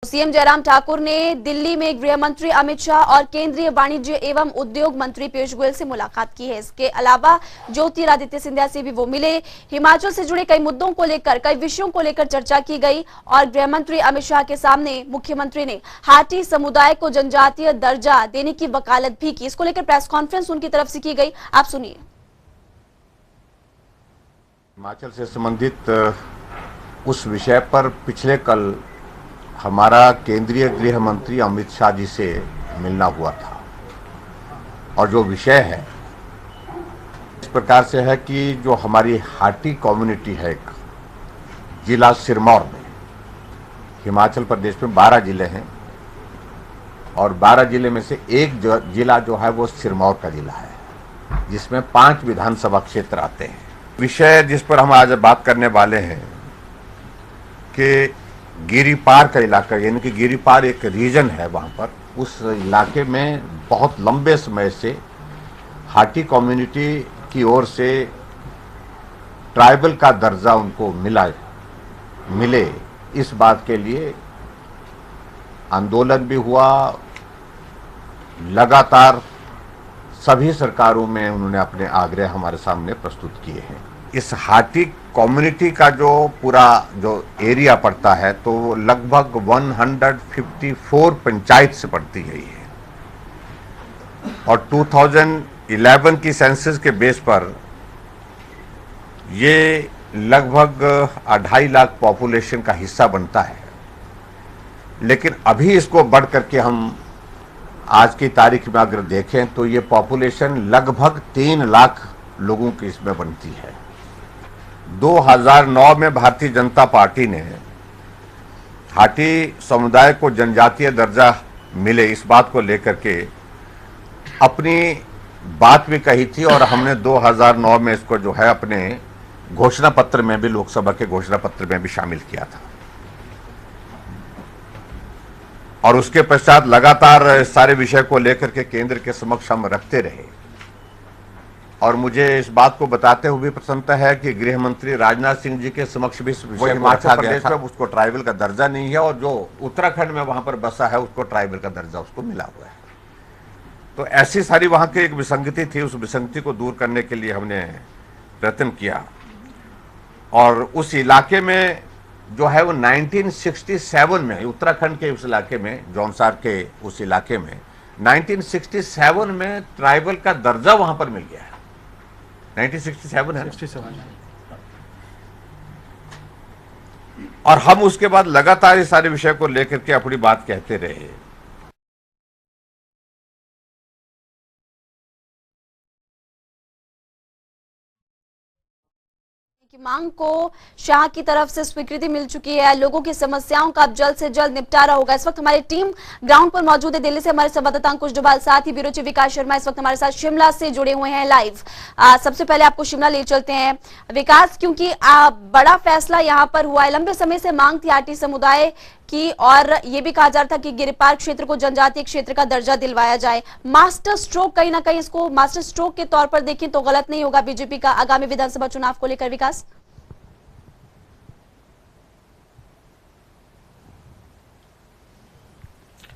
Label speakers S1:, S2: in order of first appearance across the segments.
S1: CM Jairam Thakur ने दिल्ली में गृह मंत्री अमित शाह और केंद्रीय वाणिज्य एवं उद्योग मंत्री पीयूष गोयल से मुलाकात की है। इसके अलावा ज्योतिरादित्य सिंधिया से भी वो मिले। हिमाचल से जुड़े कई मुद्दों को लेकर, कई विषयों को लेकर चर्चा की गई और गृह मंत्री अमित शाह के सामने मुख्यमंत्री ने हाटी समुदाय को जनजातीय दर्जा देने की वकालत भी की। इसको लेकर प्रेस कॉन्फ्रेंस उनकी तरफ से की गई, आप सुनिए।
S2: हिमाचल से संबंधित उस विषय पर पिछले कल हमारा केंद्रीय गृह मंत्री अमित शाह जी से मिलना हुआ था और जो विषय है इस प्रकार से है कि जो हमारी हाटी कम्युनिटी है, एक जिला सिरमौर में, हिमाचल प्रदेश में 12 जिले हैं और 12 जिले में से एक जिला जो है वो सिरमौर का जिला है, जिसमें 5 विधानसभा क्षेत्र आते हैं। विषय जिस पर हम आज बात करने वाले हैं कि गिरिपार का इलाका, यानी कि गिरिपार एक रीजन है, वहाँ पर उस इलाके में बहुत लंबे समय से हाटी कम्युनिटी की ओर से ट्राइबल का दर्जा उनको मिले, इस बात के लिए आंदोलन भी हुआ। लगातार सभी सरकारों में उन्होंने अपने आग्रह हमारे सामने प्रस्तुत किए हैं। इस हाटी कम्युनिटी का जो पूरा जो एरिया पड़ता है तो लगभग 154 पंचायत से पड़ती है ये, और 2011 की सेंसस के बेस पर ये लगभग 2.5 लाख पॉपुलेशन का हिस्सा बनता है। लेकिन अभी इसको बढ़ करके हम आज की तारीख में अगर देखें तो ये पॉपुलेशन लगभग 3 लाख लोगों की इसमें बनती है। 2009 में भारतीय जनता पार्टी ने हाटी समुदाय को जनजातीय दर्जा मिले, इस बात को लेकर के अपनी बात भी कही थी और हमने 2009 में इसको जो है अपने घोषणा पत्र में भी, लोकसभा के घोषणा पत्र में भी शामिल किया था। और उसके पश्चात लगातार सारे विषय को लेकर के केंद्र के समक्ष हम रखते रहे और मुझे इस बात को बताते हुए भी प्रसन्नता है कि गृह मंत्री राजनाथ सिंह जी के समक्ष भी हिमाचल प्रदेश में उसको ट्राइबल का दर्जा नहीं है और जो उत्तराखंड में वहां पर बसा है उसको ट्राइबल का दर्जा उसको मिला हुआ है। तो ऐसी सारी वहां की एक विसंगति थी, उस विसंगति को दूर करने के लिए हमने प्रयत्न किया और उस इलाके में जो है वो 1967 में, उत्तराखंड के उस इलाके में, जौनसार के उस इलाके में 1967 में ट्राइबल का दर्जा वहां पर मिल गया है। 1967 है 67। और हम उसके बाद लगातार इस सारे विषय को लेकर के अपनी बात कहते रहे।
S1: की मांग को शाह की तरफ से स्वीकृति मिल चुकी है। लोगों की समस्याओं का अब जल्द से जल्द निपटारा होगा। इस वक्त हमारी टीम ग्राउंड पर मौजूद है। दिल्ली से हमारे संवाददाता अंकुश डोभाल, साथ ही ब्यूरो चीफ विकास शर्मा इस वक्त हमारे साथ शिमला से जुड़े हुए हैं लाइव। सबसे पहले आपको शिमला ले चलते हैं विकास, क्योंकि बड़ा फैसला यहाँ पर हुआ है। लंबे समय से मांग थी हाटी समुदाय की और ये भी कहा जा रहा था कि गिरिपार क्षेत्र को जनजातीय क्षेत्र का दर्जा दिलवाया जाए। मास्टर स्ट्रोक, कहीं ना कहीं इसको मास्टर स्ट्रोक के तौर पर देखें तो गलत नहीं होगा बीजेपी का आगामी विधानसभा चुनाव को लेकर। विकास,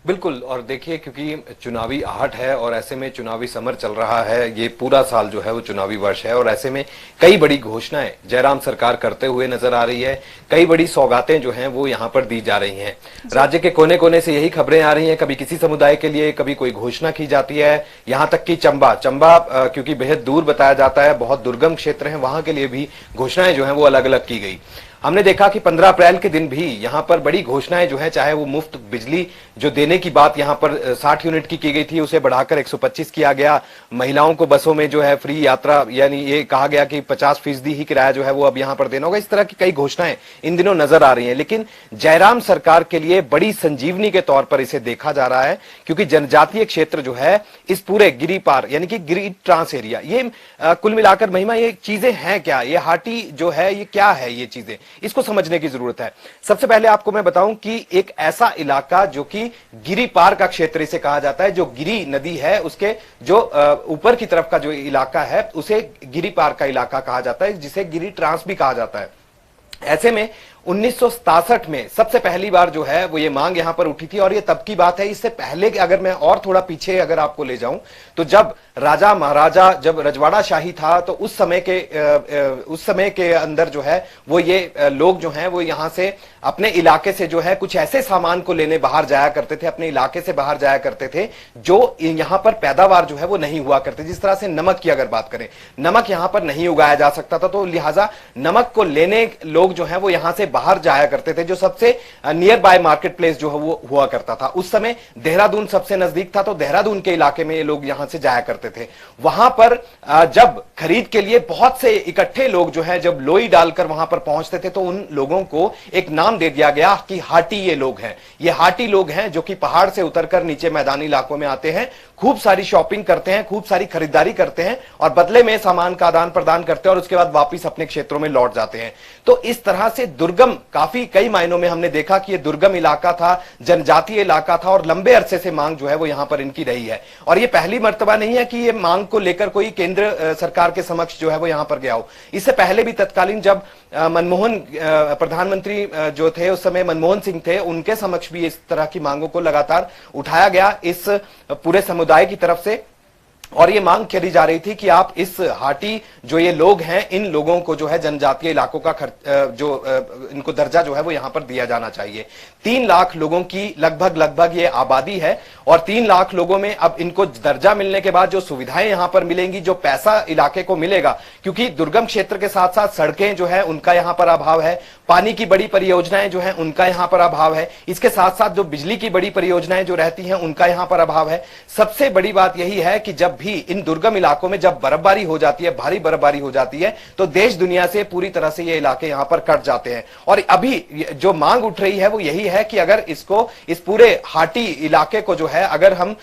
S3: बिल्कुल, और देखिए क्योंकि चुनावी आहट है और ऐसे में चुनावी समर चल रहा है, ये पूरा साल जो है वो चुनावी वर्ष है और ऐसे में कई बड़ी घोषणाएं जयराम सरकार करते हुए नजर आ रही है। कई बड़ी सौगातें जो हैं वो यहाँ पर दी जा रही हैं। राज्य के कोने कोने से यही खबरें आ रही हैं, कभी किसी समुदाय के लिए कभी कोई घोषणा की जाती है। यहाँ तक कि चंबा क्योंकि बेहद दूर बताया जाता है, बहुत दुर्गम क्षेत्र है, वहां के लिए भी घोषणाएं जो है वो अलग अलग की गई। हमने देखा कि 15 अप्रैल के दिन भी यहां पर बड़ी घोषणाएं जो है, चाहे वो मुफ्त बिजली जो देने की बात यहां पर 60 यूनिट की गई थी, उसे बढ़ाकर 125 किया गया। महिलाओं को बसों में जो है फ्री यात्रा, यानी ये कहा गया कि 50% ही किराया जो है वो अब यहां पर देना होगा। इस तरह की कई घोषणाएं इन दिनों नजर आ रही हैं, लेकिन जयराम सरकार के लिए बड़ी संजीवनी के तौर पर इसे देखा जा रहा है, क्योंकि जनजातीय क्षेत्र जो है इस पूरे गिरिपार यानी कि गिरी ट्रांस एरिया, ये कुल मिलाकर महिमा ये चीजें हैं क्या, ये हाटी जो है ये क्या है, ये चीजें इसको समझने की जरूरत है। सबसे पहले आपको मैं बताऊं कि एक ऐसा इलाका जो कि गिरी पार का क्षेत्र इसे कहा जाता है, जो गिरी नदी है उसके जो ऊपर की तरफ का जो इलाका है उसे गिरी पार का इलाका कहा जाता है, जिसे गिरी ट्रांस भी कहा जाता है। ऐसे में 1967 में सबसे पहली बार जो है वो ये मांग यहां पर उठी थी, और ये तब की बात है। इससे पहले अगर मैं और थोड़ा पीछे अगर आपको ले जाऊं तो जब राजा महाराजा जब रजवाड़ा शाही था तो उस समय के अंदर जो है वो ये लोग जो हैं वो यहां से अपने इलाके से जो है कुछ ऐसे सामान को लेने बाहर जाया करते थे, अपने इलाके से बाहर जाया करते थे जो यहां पर पैदावार जो है वो नहीं हुआ करते। जिस तरह से नमक की अगर बात करें, नमक यहां पर नहीं उगाया जा सकता था, तो लिहाजा नमक को लेने लोग जो है वो यहां से बाहर जाया करते थे, जो सबसे नियर बाय मार्केट प्लेस जो है वो हुआ करता था। उस समय देहरादून सबसे नजदीक था, तो देहरादून के इलाके में ये लोग यहां से जाया करते थे। वहां पर जब खरीद के लिए बहुत से इकट्ठे लोग जो है जब लोई डालकर वहां पर पहुंचते थे, तो उन लोगों को एक नाम दे दिया गया कि हाटी ये लोग हैं। ये हाटी लोग हैं जो कि पहाड़ से उतरकर नीचे मैदानी इलाकों में आते हैं, खूब सारी शॉपिंग करते हैं, खूब सारी खरीदारी करते हैं और बदले में सामान का आदान प्रदान करते हैं और उसके बाद वापिस अपने क्षेत्रों में लौट जाते हैं। तो इस तरह से दुर्गम, काफी कई मायनों में हमने देखा कि यह दुर्गम इलाका था, जनजातीय इलाका था और लंबे अरसे से मांग जो है वो यहां पर इनकी रही है। और ये पहली मर्तबा नहीं है कि ये मांग को लेकर कोई केंद्र सरकार के समक्ष जो है वो यहां पर गया हो। इससे पहले भी तत्कालीन जब मनमोहन प्रधानमंत्री जो थे उस समय मनमोहन सिंह थे, उनके समक्ष भी इस तरह की मांगों को लगातार उठाया गया इस पूरे समुदाय की तरफ से। और ये मांग करी जा रही थी कि आप इस हाटी जो ये लोग हैं, इन लोगों को जो है जनजातीय इलाकों का इनको दर्जा जो है वो यहां पर दिया जाना चाहिए। 3 लाख लोगों की लगभग ये आबादी है और 3 लाख लोगों में अब इनको दर्जा मिलने के बाद जो सुविधाएं यहां पर मिलेंगी, जो पैसा इलाके को मिलेगा, क्योंकि दुर्गम क्षेत्र के साथ साथ सड़कें जो है उनका यहां पर अभाव है, पानी की बड़ी परियोजनाएं जो है उनका यहां पर अभाव है, इसके साथ साथ जो बिजली की बड़ी परियोजनाएं जो रहती हैं उनका यहां पर अभाव है। सबसे बड़ी बात यही है कि जब भी इन दुर्गम इलाकों में जब बर्फबारी हो जाती है, भारी बर्फबारी हो जाती है, तो देश दुनिया से पूरी तरह से ये इलाके यहां पर कट जाते हैं। और अभी जो मांग उठ रही है वो यही है कि अगर इसको, इस पूरे हाटी इलाके को जो है अगर हम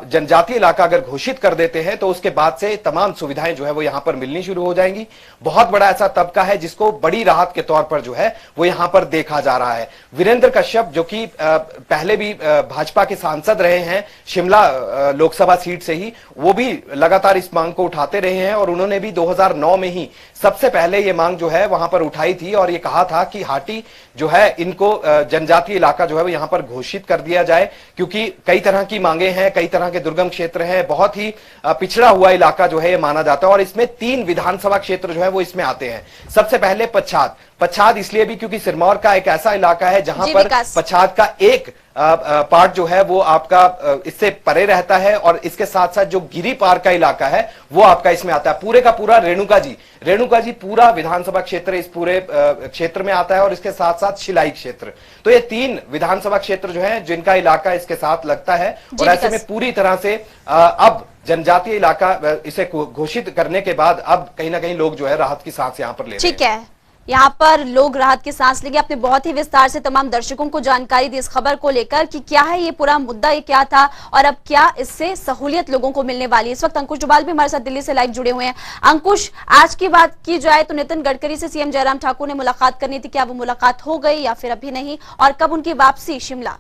S3: जनजातीय इलाका अगर घोषित कर देते हैं तो उसके बाद से तमाम सुविधाएं जो है वो यहां पर मिलनी शुरू हो जाएंगी। बहुत बड़ा ऐसा तबका है जिसको बड़ी राहत के तौर पर जो है वो यहां पर देखा जा रहा है। वीरेंद्र कश्यप जो कि पहले भी भाजपा के सांसद रहे हैं शिमला लोकसभा सीट से ही, वो भी लगातार इस मांग को उठाते रहे हैं और उन्होंने भी 2009 में ही सबसे पहले ये मांग जो है वहां पर उठाई थी और ये कहा था कि हाटी जो है इनको जनजातीय इलाका जो है वो यहां पर घोषित कर दिया जाए, क्योंकि कई तरह की मांगे हैं, कई तरह के दुर्गम क्षेत्र हैं, बहुत ही पिछड़ा हुआ इलाका जो है ये माना जाता है। और इसमें 3 विधानसभा क्षेत्र जो है वो इसमें आते हैं। सबसे पहले पच्छाद इसलिए भी क्योंकि सिरमौर का एक ऐसा इलाका है जहां पर पच्छाद का एक पार्ट जो है वो आपका इससे परे रहता है और इसके साथ साथ जो गिरी पार का इलाका है वो आपका इसमें आता है। पूरे का पूरा रेणुका जी पूरा विधानसभा क्षेत्र इस पूरे क्षेत्र में आता है और इसके साथ साथ शिलाई क्षेत्र। तो ये 3 विधानसभा क्षेत्र जो है जिनका इलाका इसके साथ लगता है और ऐसे में पूरी तरह से अब जनजातीय इलाका इसे घोषित करने के बाद अब कहीं ना कहीं लोग जो है राहत की सांस यहाँ पर ले रहे हैं।
S1: ठीक है, यहाँ पर लोग राहत की सांस लेंगे। आपने बहुत ही विस्तार से तमाम दर्शकों को जानकारी दी इस खबर को लेकर कि क्या है ये पूरा मुद्दा, ये क्या था और अब क्या इससे सहूलियत लोगों को मिलने वाली है। इस वक्त अंकुश डोभाल भी हमारे साथ दिल्ली से लाइव जुड़े हुए हैं। अंकुश, आज की बात की जाए तो नितिन गडकरी से सीएम जयराम ठाकुर ने मुलाकात करनी थी, क्या वो मुलाकात हो गई या फिर अभी नहीं, और कब उनकी वापसी शिमला?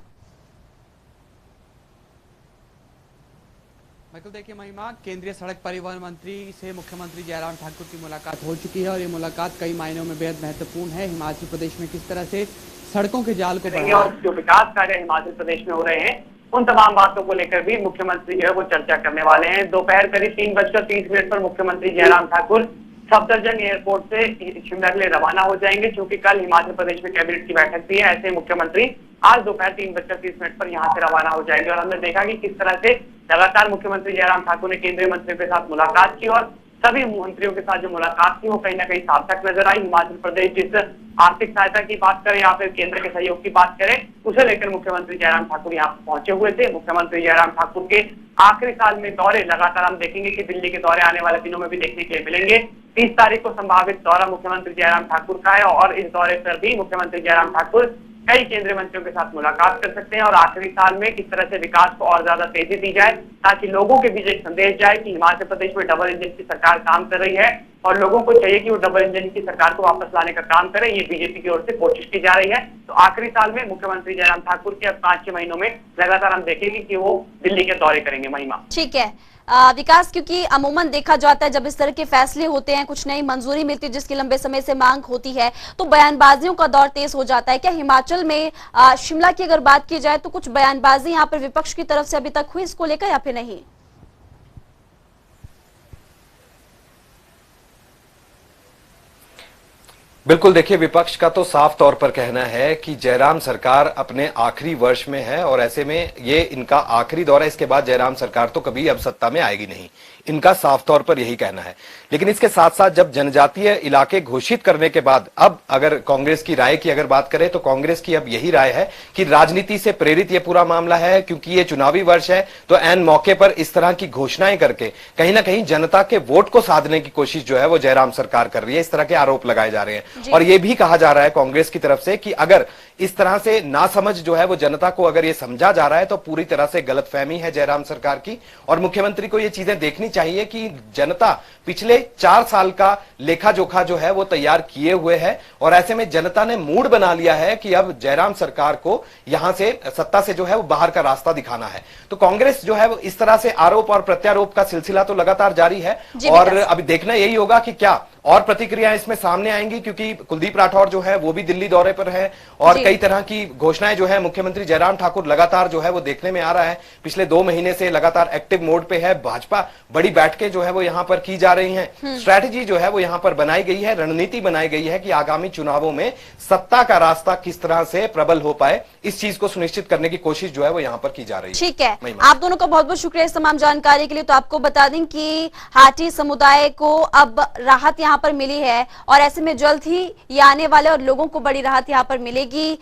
S4: बिल्कुल, देखिए महिमा, केंद्रीय सड़क परिवहन मंत्री से मुख्यमंत्री जयराम ठाकुर की मुलाकात हो चुकी है और ये मुलाकात कई मायनों में बेहद महत्वपूर्ण है। हिमाचल प्रदेश में किस तरह से सड़कों के जाल को बढ़ाया,
S5: जो विकास कार्य हिमाचल प्रदेश में हो रहे हैं उन तमाम बातों को लेकर भी मुख्यमंत्री जो है वो चर्चा करने वाले हैं। दोपहर करीब 3:30 पर मुख्यमंत्री जयराम ठाकुर सफदरजंग एयरपोर्ट से शिमला के लिए रवाना हो जाएंगे, क्योंकि कल हिमाचल प्रदेश में कैबिनेट की बैठक भी है। ऐसे मुख्यमंत्री आज दोपहर 3:30 पर यहाँ से रवाना हो जाएंगे। और हमने देखा कि किस तरह से लगातार मुख्यमंत्री जयराम ठाकुर ने केंद्रीय मंत्रियों के साथ मुलाकात की और सभी मंत्रियों के साथ जो मुलाकात थी वो कहीं ना कहीं सार्थक नजर आई। हिमाचल प्रदेश जिस आर्थिक सहायता की बात करे या फिर केंद्र के सहयोग की बात करें, उसे लेकर मुख्यमंत्री जयराम ठाकुर यहाँ पहुंचे हुए थे। मुख्यमंत्री जयराम ठाकुर के आखिरी साल में दौरे लगातार हम देखेंगे कि दिल्ली के दौरे आने वाले दिनों में भी देखने के लिए मिलेंगे। 30 तारीख को संभावित दौरा मुख्यमंत्री जयराम ठाकुर का है और इस दौरे पर भी मुख्यमंत्री जयराम ठाकुर कई केंद्रीय मंत्रियों के साथ मुलाकात कर सकते हैं और आखिरी साल में किस तरह से विकास को और ज्यादा तेजी दी जाए ताकि लोगों के बीच एक संदेश जाए कि हिमाचल प्रदेश में डबल इंजन की सरकार काम कर रही है। और लोगों को चाहिए कि वो डबल इंजन की सरकार को वापस लाने का काम करें। ये बीजेपी की ओर से कोशिश की जा रही है। तो आखिरी साल में मुख्यमंत्री जयराम ठाकुर के अब 5-6 महीनों में लगातार हम देखेंगे कि वो दिल्ली के दौरे करेंगे। महिमा,
S1: ठीक है विकास, क्योंकि अमूमन देखा जाता है जब इस तरह के फैसले होते हैं, कुछ नई मंजूरी मिलती है जिसकी लंबे समय से मांग होती है, तो बयानबाजियों का दौर तेज हो जाता है। क्या हिमाचल में शिमला की अगर बात की जाए तो कुछ बयानबाजी यहाँ पर विपक्ष की तरफ से अभी तक हुई इसको लेकर या फिर नहीं?
S3: बिल्कुल, देखिए विपक्ष का तो साफ तौर पर कहना है कि जयराम सरकार अपने आखिरी वर्ष में है और ऐसे में ये इनका आखिरी दौर है, इसके बाद जयराम सरकार तो कभी अब सत्ता में आएगी नहीं, इनका साफ तौर पर यही कहना है। लेकिन इसके साथ साथ जब जनजातीय इलाके घोषित करने के बाद अब अगर कांग्रेस की राय की अगर बात करें तो कांग्रेस की अब यही राय है कि राजनीति से प्रेरित ये पूरा मामला है, क्योंकि ये चुनावी वर्ष है तो ऐन मौके पर इस तरह की घोषणाएं करके कहीं ना कहीं जनता के वोट को साधने की कोशिश जो है वो जयराम सरकार कर रही है। इस तरह के आरोप लगाए जा रहे हैं और ये भी कहा जा रहा है कांग्रेस की तरफ से कि अगर इस तरह से नासमझ जो है वो जनता को अगर ये समझा जा रहा है तो पूरी तरह से गलतफहमी है जयराम सरकार की और मुख्यमंत्री को ये चीजें देखनी चाहिए कि जनता पिछले 4 साल का लेखा जोखा जो है वो तैयार किए हुए है और ऐसे में जनता ने मूड बना लिया है कि अब जयराम सरकार को यहां से सत्ता से जो है वो बाहर का रास्ता दिखाना है। तो कांग्रेस जो है वो इस तरह से आरोप और प्रत्यारोप का सिलसिला तो लगातार जारी है और अभी देखना यही होगा कि क्या और प्रतिक्रियाएं इसमें सामने आएंगी, क्योंकि कुलदीप राठौर जो है वो भी दिल्ली दौरे पर है और कई तरह की घोषणाएं जो है मुख्यमंत्री जयराम ठाकुर लगातार जो है वो देखने में आ रहा है। पिछले 2 महीने से लगातार एक्टिव मोड पे है। भाजपा बड़ी बैठकें जो है वो यहां पर की जा रही हैं। स्ट्रैटेजी जो है वो यहां पर बनाई गई है, रणनीति बनाई गई है कि आगामी चुनावों में सत्ता का रास्ता किस तरह से प्रबल हो पाए, इस चीज को सुनिश्चित करने की कोशिश जो है वो यहां पर की जा रही है।
S1: ठीक है, आप दोनों का बहुत बहुत शुक्रिया इस तमाम जानकारी के लिए। तो आपको बता दें कि हाटी समुदाय को अब राहत यहाँ पर मिली है और ऐसे में जल्द ही ये आने वाले और लोगों को बड़ी राहत यहाँ पर मिलेगी।